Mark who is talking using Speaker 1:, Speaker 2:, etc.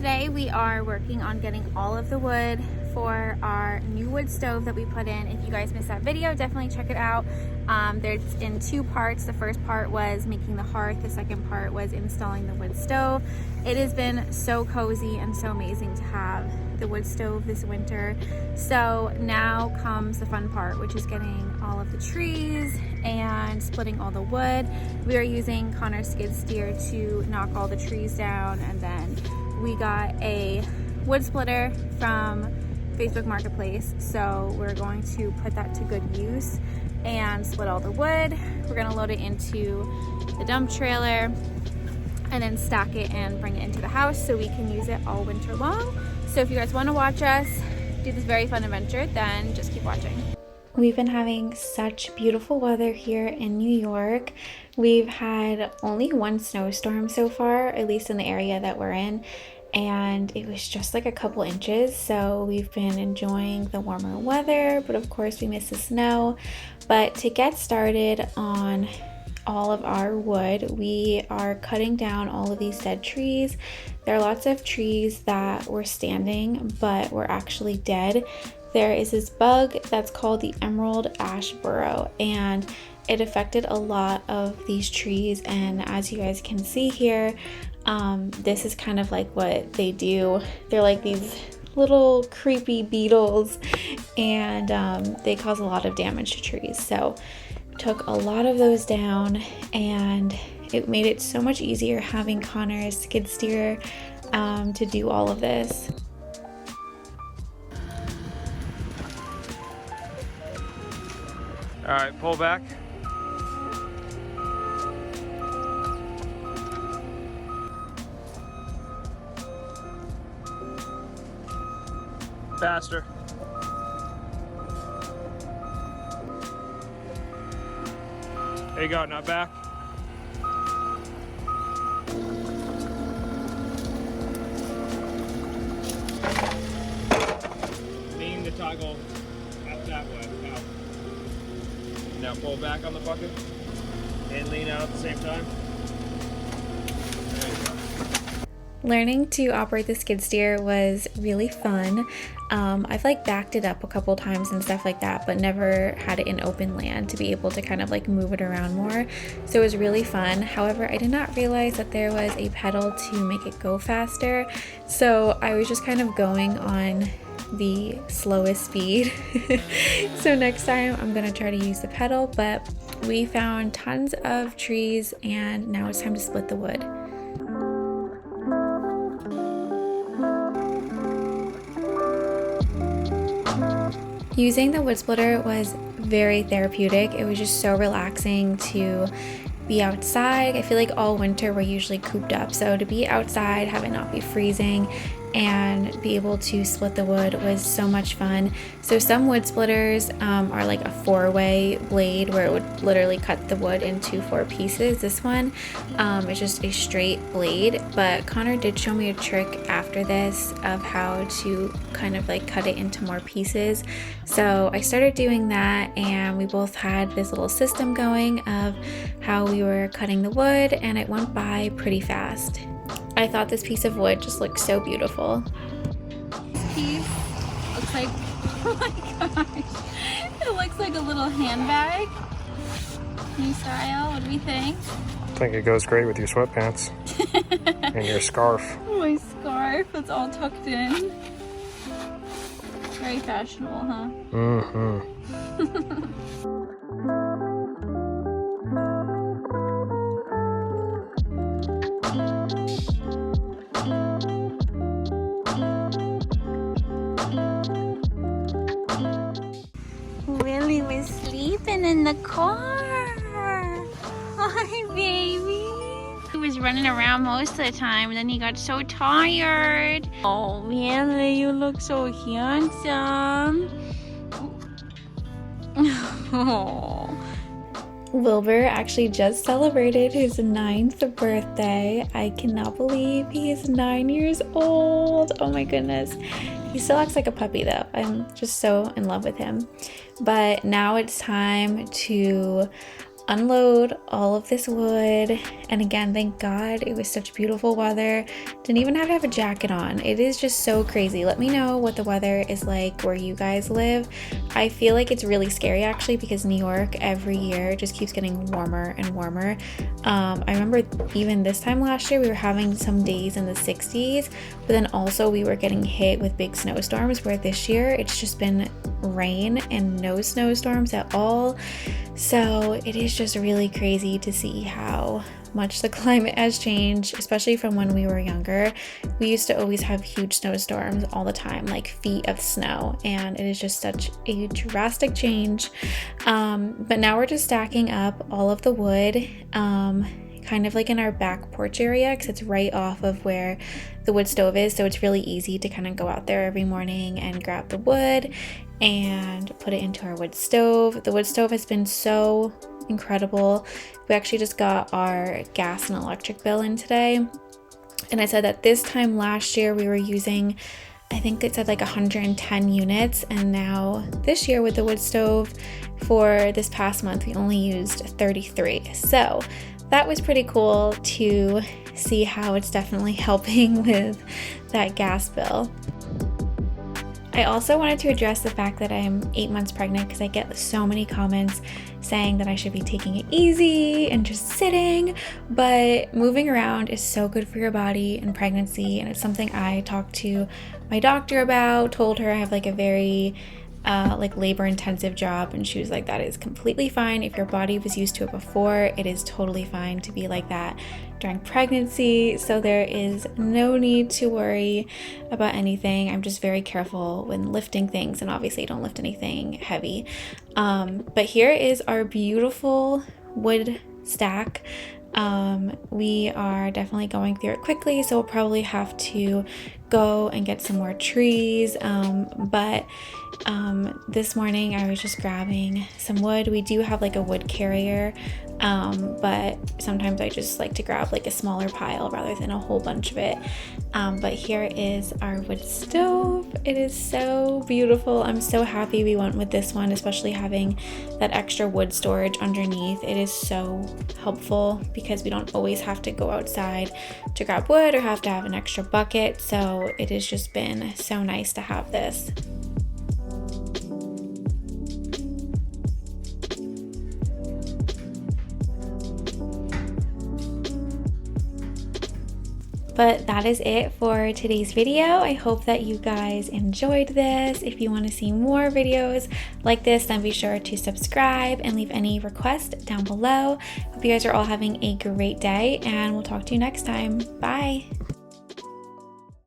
Speaker 1: today we are working on getting all of the wood for our new wood stove that we put in. If you guys missed that video, definitely check it out. There's in two parts. The first part was making the hearth. The second part was installing the wood stove. It has been so cozy and so amazing to have the wood stove this winter. So now comes the fun part, which is getting all of the trees and splitting all the wood. We are using Connor's skid steer to knock all the trees down, and then we got a wood splitter from Facebook Marketplace, so we're going to put that to good use and split all the wood. We're gonna load it into the dump trailer and then stack it and bring it into the house so we can use it all winter long. So if you guys want to watch us do this very fun adventure, then just keep watching. We've been having such beautiful weather here in New York. We've had only one snowstorm so far, at least in the area that we're in, and it was just like a couple inches, so we've been enjoying the warmer weather, but of course we miss the snow. But to get started on all of our wood, we are cutting down all of these dead trees. There are lots of trees that were standing but were actually dead. There is this bug that's called the emerald ash borer, and it affected a lot of these trees, and as you guys can see here, this is kind of like what they do. They're like these little creepy beetles, and they cause a lot of damage to trees. So took a lot of those down, and it made it so much easier having Connor's skid steer to do all of this.
Speaker 2: All right, pull back. Faster. There you go, not back. Lean the toggle out that way. Out. Now pull back on the bucket and lean out at the same time. There you go.
Speaker 1: Learning to operate the skid steer was really fun. I've like backed it up a couple times and stuff like that, but never had it in open land to be able to kind of like move it around more. So it was really fun. However, I did not realize that there was a pedal to make it go faster. So I was just kind of going on the slowest speed. So next time I'm gonna try to use the pedal, but we found tons of trees and now it's time to split the wood. Using the wood splitter was very therapeutic. It was just so relaxing to be outside. I feel like all winter we're usually cooped up, so to be outside, have it not be freezing, and be able to split the wood was so much fun. So some wood splitters are like a 4-way blade where it would literally cut the wood into 4 pieces. This one is just a straight blade, but Connor did show me a trick after this of how to kind of like cut it into more pieces. So I started doing that, and we both had this little system going of how we were cutting the wood, and it went by pretty fast. I thought this piece of wood just looked so beautiful. This piece looks like, oh my gosh, it looks like a little handbag. New style, what do we think?
Speaker 2: I think it goes great with your sweatpants and your scarf.
Speaker 1: My scarf, it's all tucked in. Very fashionable, huh? Mm-hmm. Willie was sleeping in the car. Hi, baby. He was running around most of the time, and then he got so tired. Oh, Willie, you look so handsome. Oh. Wilbur actually just celebrated his 9th birthday. I cannot believe he is 9 years old. Oh my goodness. He still acts like a puppy though. I'm just so in love with him. But now it's time to unload all of this wood. And again, thank God it was such beautiful weather. Didn't even have to have a jacket on. It is just so crazy. Let me know what the weather is like where you guys live. I feel like it's really scary actually, because New York every year just keeps getting warmer and warmer. I remember even this time last year we were having some days in the 60s, but then also we were getting hit with big snowstorms, where this year it's just been rain and no snowstorms at all. So it is just really crazy to see how much the climate has changed, especially from when we were younger. We used to always have huge snowstorms all the time, like feet of snow, and it is just such a drastic change. But now we're just stacking up all of the wood, kind of like in our back porch area, because it's right off of where the wood stove is, so it's really easy to kind of go out there every morning and grab the wood and put it into our wood stove. The wood stove has been so incredible. We actually just got our gas and electric bill in today, and I said that this time last year we were using, I think it said like 110 units, and now this year with the wood stove for this past month we only used 33. So that was pretty cool to see how it's definitely helping with that gas bill. I also wanted to address the fact that I'm 8 months pregnant, because I get so many comments saying that I should be taking it easy and just sitting, but moving around is so good for your body in pregnancy, and it's something I talked to my doctor about, told her I have like a very like labor intensive job, and she was like, that is completely fine. If your body was used to it before, it is totally fine to be like that during pregnancy. So there is no need to worry about anything. I'm just very careful when lifting things, and obviously don't lift anything heavy. But here is our beautiful wood stack. We are definitely going through it quickly, so we'll probably have to go and get some more trees, but this morning I was just grabbing some wood. We do have like a wood carrier, but sometimes I just like to grab like a smaller pile rather than a whole bunch of it. But here is our wood stove. It is so beautiful. I'm so happy we went with this one, especially having that extra wood storage underneath. It is so helpful because we don't always have to go outside to grab wood or have to have an extra bucket. So it has just been so nice to have this. But that is it for today's video. I hope that you guys enjoyed this. If you want to see more videos like this, then be sure to subscribe and leave any requests down below. Hope you guys are all having a great day, and we'll talk to you next time. Bye.